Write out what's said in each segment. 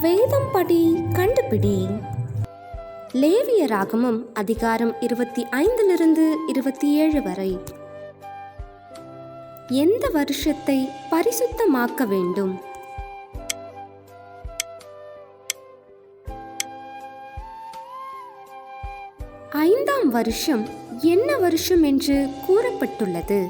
வேதம் படி கண்டுபிடி. லேவியராகமம் அதிகாரம் 25 27 வரை. எந்த வருஷத்தை பரிசுத்தமாக்க வேண்டும்? ஐந்தாம் வருஷம் என்ன வருஷம் என்று கூறப்பட்டுள்ளது?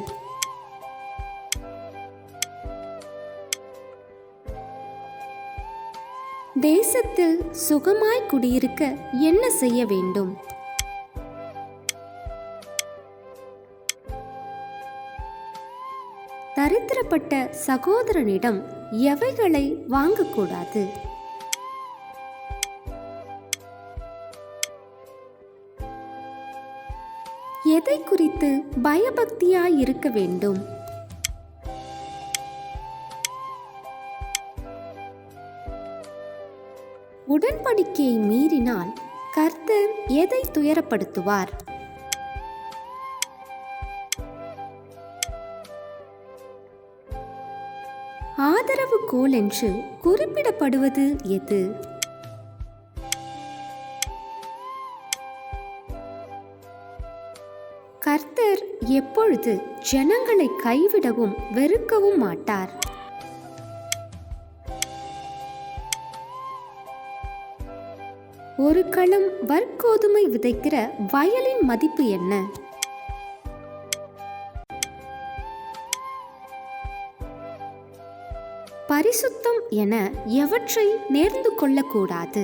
தேசத்தில் சுகமாய் குடியிருக்க என்ன செய்ய வேண்டும்? தரித்திரப்பட்ட சகோதரனிடம் எவைகளை வாங்கக்கூடாது? எதை குறித்து பயபக்தியாய் இருக்க வேண்டும்? உடன்படிக்கையை மீறினால் கர்த்தர் எதை துயரப்படுத்துவார்? ஆதரவு கோல் என்று குறிப்பிடப்படுவது எது? கர்த்தர் எப்பொழுது ஜனங்களை கைவிடவும் வெறுக்கவும் மாட்டார்? ஒரு களம் வற்கோதுமை விதைக்கிற வயலின் மதிப்பு என்ன? பரிசுத்தம் என எவற்றை நேர்ந்து கொள்ளக்கூடாது?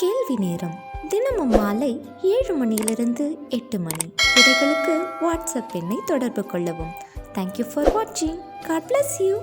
கேள்வி நேரம் தினமும் மாலை 7 மணியிலிருந்து 8 மணி. விடைகளுக்கு வாட்ஸ்அப் எண்ணை தொடர்பு கொள்ளவும். தேங்க்யூ ஃபார் வாட்சிங். God bless you.